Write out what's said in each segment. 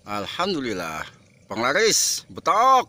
Alhamdulillah, penglaris betok.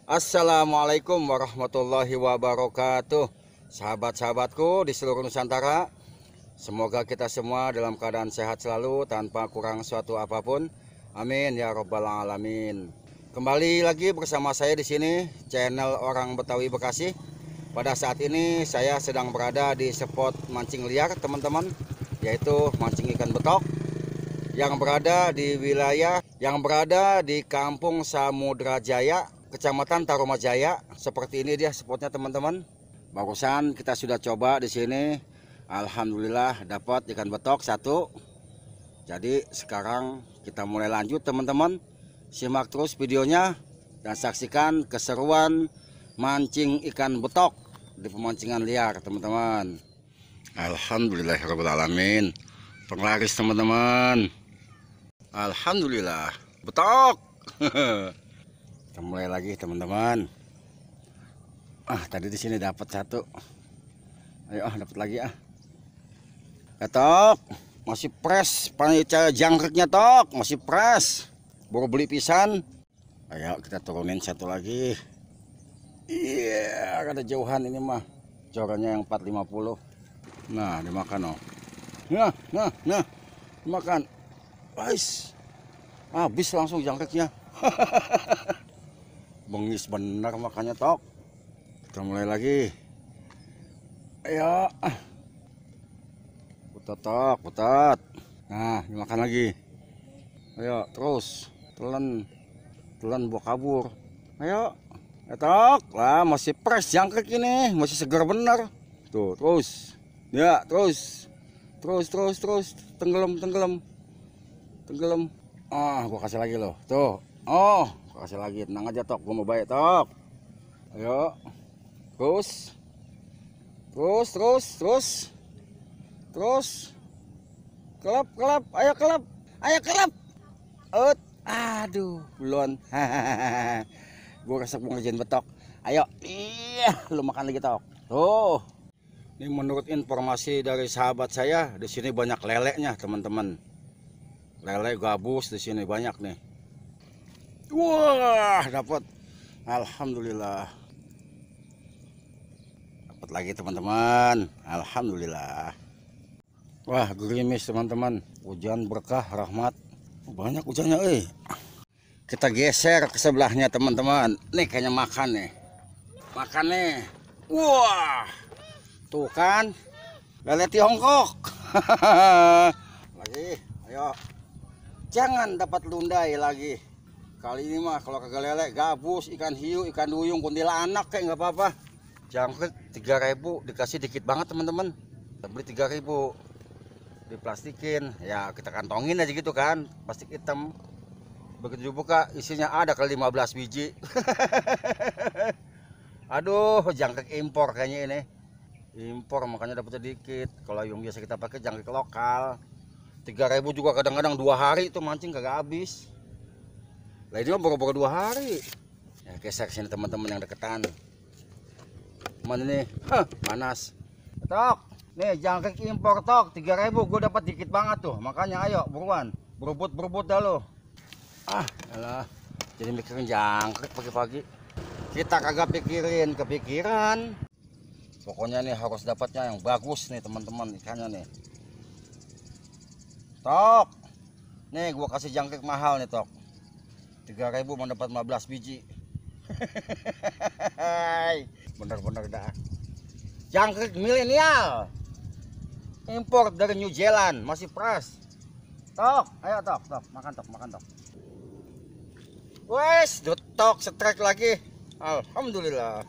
Assalamualaikum warahmatullahi wabarakatuh. Sahabat-sahabatku di seluruh Nusantara, semoga kita semua dalam keadaan sehat selalu tanpa kurang suatu apapun. Amin ya robbal alamin. Kembali lagi bersama saya di sini, channel Orang Betawi Bekasi. Pada saat ini saya sedang berada di spot mancing liar, teman-teman, yaitu mancing ikan betok yang berada di Kampung Samudra Jaya, Kecamatan Tarumajaya. Seperti ini dia spotnya, teman-teman. Barusan kita sudah coba di sini, alhamdulillah dapat ikan betok satu. Jadi sekarang kita mulai lanjut, teman-teman. Simak terus videonya dan saksikan keseruan mancing ikan betok di pemancingan liar, teman-teman. Alhamdulillahirrahmanirrahim. Penglaris, teman-teman. Alhamdulillah betok. Kita mulai lagi, teman-teman. Tadi di sini dapat satu. Ayo dapat lagi Tok, masih fresh, panitia jangkriknya Tok, masih fresh. Baru beli pisan. Ayo kita turunin satu lagi. Iya, ada jauhan ini mah. Corannya yang 450. Nah, dimakan Nah, dimakan. Habis langsung jangkriknya. Bengis benar makannya Tok. Kita mulai lagi. Ayo. Putat Tok, putat. Nah, dimakan lagi. Ayo, terus. Telan buah kabur. Ayo. Tok. Lah, masih fresh jangkrik ini, masih segar benar. Tuh, terus. Ya, terus. Terus. Tenggelam. Gua kasih lagi loh. Tuh. Gua kasih lagi. Tenang aja Tok, gua mau baik Tok. Ayo. Terus. Kelap. Ayo kelap. Aduh, belum. Gue resep mau ngerjain betok. Ayo, lu makan lagi Tok. Tuh. Ini menurut informasi dari sahabat saya, di sini banyak leleknya, teman-teman. Lele gabus di sini banyak nih. Wah, dapat. Alhamdulillah. Dapat lagi, teman-teman. Alhamdulillah. Wah, gerimis, teman-teman. Hujan berkah, rahmat. Banyak hujannya, Kita geser ke sebelahnya, teman-teman. Nih kayaknya makan nih. Wah, tuh kan, lele Tiongkok. Lagi, ayo. Jangan dapat lundai lagi. Kali ini mah kalau kagak lele, gabus, ikan hiu, ikan duyung, kuntilanak kayak nggak apa-apa. Jangkrik 3.000 dikasih dikit banget, teman-teman. Beli 3.000. Diplastikin, ya kita kantongin aja gitu kan, plastik hitam. Begitu dibuka isinya ada kali 15 biji. Aduh, jangkrik impor kayaknya ini. Impor makanya dapat sedikit. Kalau yang biasa kita pakai jangkrik lokal. 3.000 juga kadang-kadang 2 hari itu mancing kagak habis. Lah ini mah baru 2 hari. Ya geser sini, teman-teman yang deketan. Mana nih? Panas. Tok. Nih jangkrik impor Tok, 3.000 gue dapat dikit banget tuh. Makanya ayo buruan, berebut dah lo. Alah, jadi mikirin jangkrik pagi-pagi. Kita kagak kepikiran. Pokoknya nih harus dapatnya yang bagus nih, teman-teman, ikannya nih. Tok. Nih gua kasih jangkrik mahal nih Tok. 3.000 mau dapat 15 biji. Bener-bener dah. Jangkrik milenial. Impor dari New Zealand, masih fresh. Tok, ayo Tok, makan Tok. Wes, Tok strike lagi. Alhamdulillah.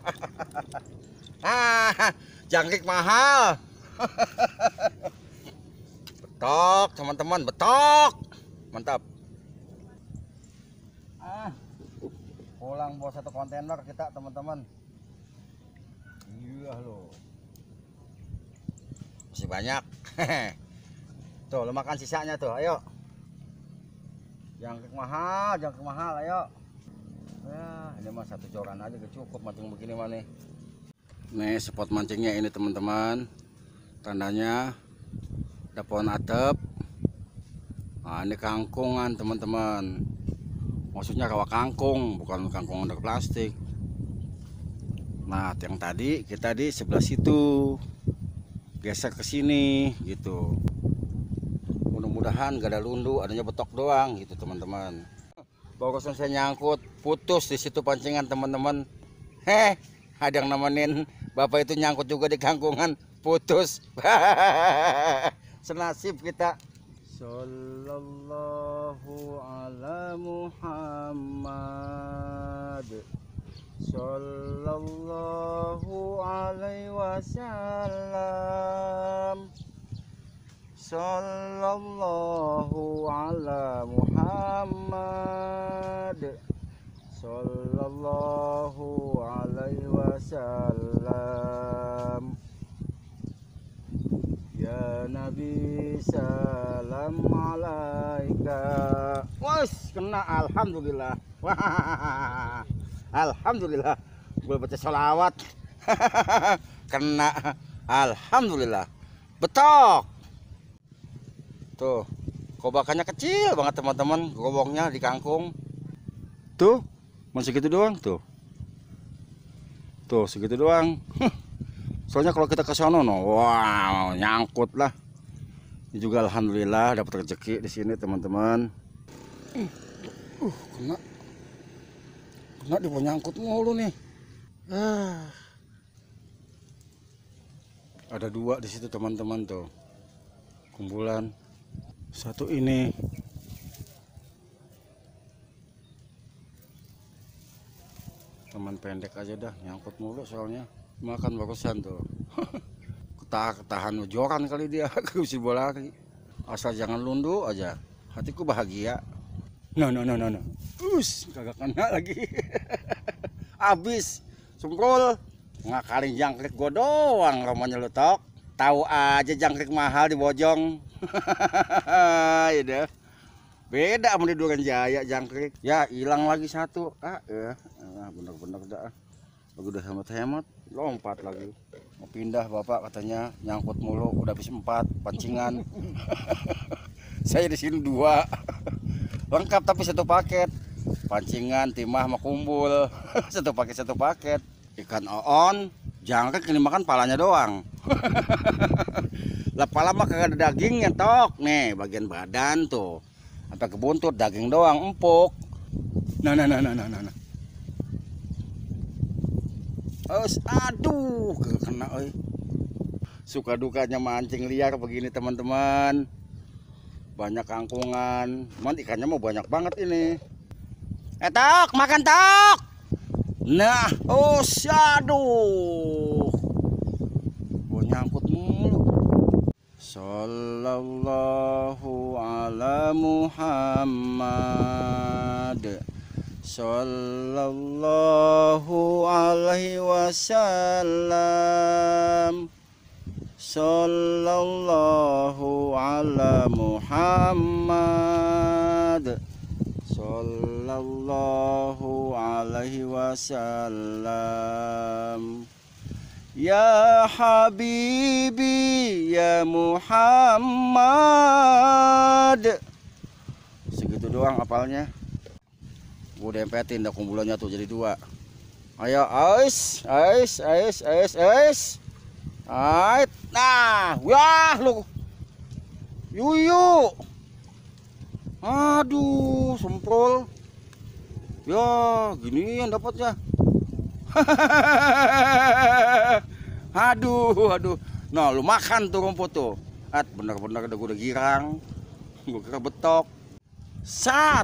Jangkrik mahal. Betok, teman-teman, betok. Mantap. Pulang bawa 1 kontainer kita, teman-teman. Iya loh. Masih banyak. Tuh, lu makan sisanya tuh, ayo. Jangkrik mahal, ayo. Ya, ini mah 1 coran aja cukup mancing begini mah nih. Nih spot mancingnya ini teman-teman. Tandanya ada pohon atep. Nah ini kangkungan teman-teman. Maksudnya rawa kangkung, bukan kangkung under plastik. Nah yang tadi kita di sebelah situ, geser ke sini gitu. Mudah-mudahan gak ada lundu, adanya betok doang gitu teman-teman. Barusan saya nyangkut, putus di situ pancingan teman-teman. Ada yang nemenin bapak itu nyangkut juga di kangkungan, putus. Senasib kita. Sallallahu ala Muhammad, sallallahu alaihi wasallam, sallallahu ala Muhammad, sallallahu alaihi wasallam. Ya Nabi salam alaika. Wes kena, alhamdulillah. Wah, alhamdulillah. Gue baca sholawat. Kena, alhamdulillah. Betok. Tuh, kobakannya kecil banget teman-teman. Gobongnya di kangkung. Tuh, masih segitu doang tuh. Tuh, segitu doang. Soalnya kalau kita ke sono, wow, nyangkut lah. Ini juga alhamdulillah dapat rezeki di sini teman-teman. Kena di bawah nyangkut mulu nih. Ada dua di situ teman-teman tuh, kumpulan. Satu ini. Teman pendek aja dah, nyangkut mulu soalnya. Makan barusan tuh. Ketahan ujoran kali dia. Kusi bola lagi. Asal jangan lundu aja, hatiku bahagia. No. Kagak kena lagi. Abis semprol. Ngakalin jangkrik gua doang romanya lu tok. Tahu aja jangkrik mahal di Bojong. Ya beda sama di Duren Jaya jangkrik. Ya hilang lagi satu. Bener-bener dah. Aku udah hemat-hemat, lompat lagi. Mau pindah bapak katanya, nyangkut mulu, udah habis 4 pancingan. Saya di sini 2. Lengkap tapi satu paket. Pancingan, timah sama kumbul. Satu paket. Ikan oon, jangkrik ini makan palanya doang. Lah pala mah kagak ada dagingnya tok. Nih bagian badan tuh. Sampai ke buntut daging doang empuk. Nah. Aduh, kena Suka dukanya mancing liar begini teman-teman. Banyak kangkungan, cuman ikannya mau banyak banget ini. Tok, makan tok. Nah, aduh. Gua nyangkut mulu. Sallallahu ala Muhammad, sallallahu alaihi wasallam, sallallahu ala Muhammad, sallallahu alaihi wasallam. Ya Habibi ya Muhammad. Segitu doang apalnya. Gue dempetin dah kumpulannya tuh jadi 2. Ayo ais. Nah, wah lu. Yuyu. Aduh, semprol. Ya, ginian dapatnya. Aduh. Nah, lu makan tuh rumput tuh. Bener-bener udah girang. Gue kira betok.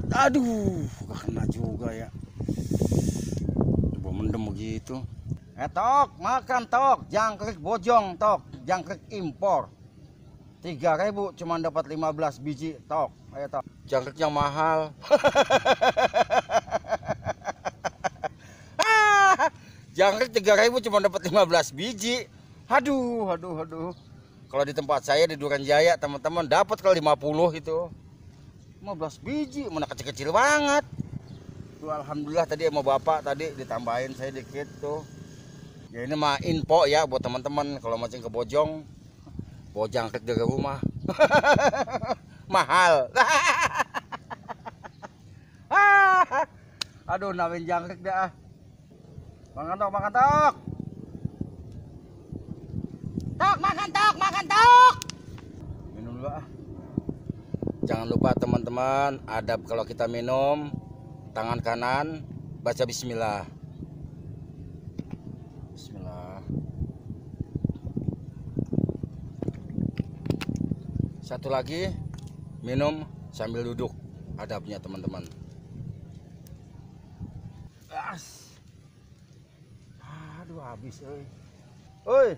Aduh, gak kena juga ya. Coba mendem begitu. Tok, makan tok, jangkrik Bojong tok, jangkrik impor. 3.000 cuma dapat 15 biji tok. Ayo tok. Jangkrik yang mahal. Jangkrik 3.000 cuma dapat 15 biji. Aduh. Kalau di tempat saya di Duren Jaya teman-teman dapat kalau 50 itu. 15 biji, mana kecil-kecil banget. Tuh alhamdulillah tadi sama bapak tadi ditambahin saya dikit tuh. Ya ini mah info ya buat teman-teman kalau mancing ke Bojong, bawa jangkrik dari rumah. Mahal. Aduh, nawin jangkrik dah. Makan tok, makan tok. Tok, makan tok, makan tok. Minum dulu ah. Jangan lupa teman-teman, adab kalau kita minum, tangan kanan baca bismillah. Bismillah. Satu lagi, minum sambil duduk. Adabnya teman-teman. Aduh, habis euy. Oi.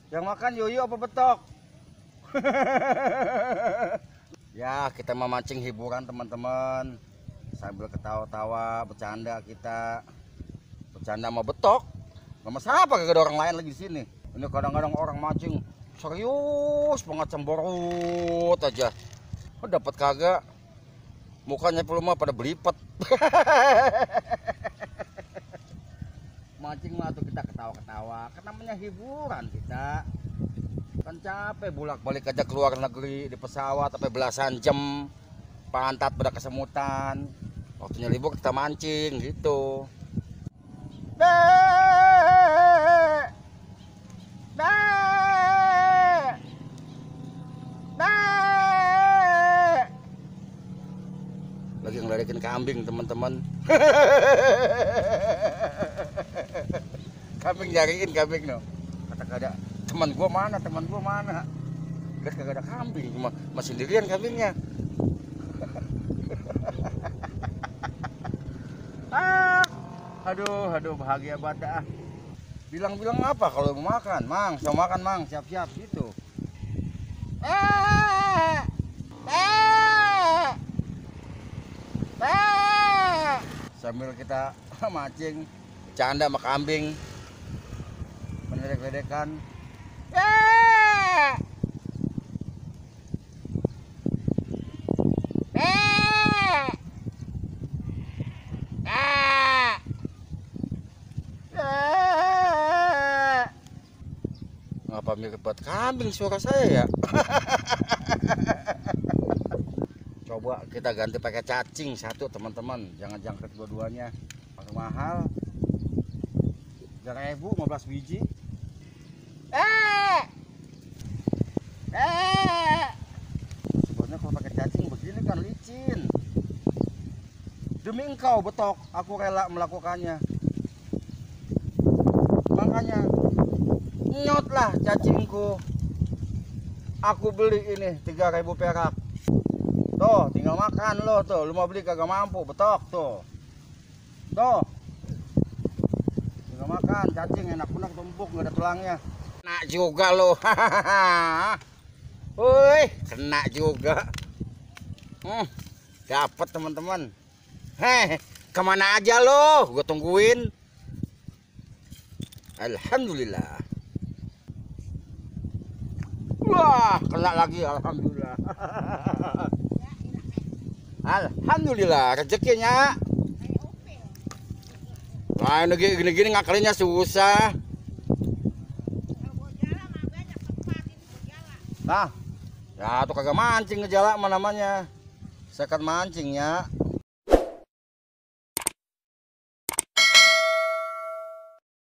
Yang makan yoyo apa betok? Ya, kita memancing hiburan teman-teman. Sambil ketawa-tawa, bercanda kita. Bercanda sama betok. Gak masalah apa kagak ada orang lain lagi di sini. Ini kadang-kadang orang mancing serius banget, cemberut aja. Oh, dapat kagak. Mukanya peluma pada belipet. Mancing mah tuh kita ketawa-ketawa. Kan namanya hiburan kita. Kan capek bolak-balik aja keluar negeri di pesawat sampai belasan jam, pantat pada kesemutan. Waktunya libur kita mancing gitu. Lagi ngeledekin kambing teman-teman. Kambing nyariin kambing no. Kata ada teman gua mana, Lihat kagak ada kambing, masih sendirian kambingnya. Aduh bahagia banget dah. Bilang-bilang apa kalau mau makan, Mang? Mau makan, Mang, siap-siap gitu. Sambil kita mancing, canda sama kambing, meledek-ledekan. Ngapa mirip buat kambing suara saya ya? Coba kita ganti pakai cacing satu teman-teman, jangan jangkrik dua-duanya, mahal. 3.000 15 biji. Sebenarnya kalau pakai cacing begini kan licin. Demi engkau betok, aku rela melakukannya. Makanya nyotlah cacingku. Aku beli ini 3.000 perak. Tuh, tinggal makan lo tuh. Lu mau beli kagak mampu, betok tuh. Tuh. Tinggal makan cacing, enak bener, tumpuk nggak ada tulangnya. Kena juga lo. Woi, kena juga. Dapat teman-teman. Kemana aja lo? Gue tungguin. Alhamdulillah. Wah, kena lagi, alhamdulillah. Alhamdulillah rezekinya. Nah, ini gini-gini ngakalinnya susah. Nah, ya tuh kagak mancing ngejala namanya. Sekat mancingnya.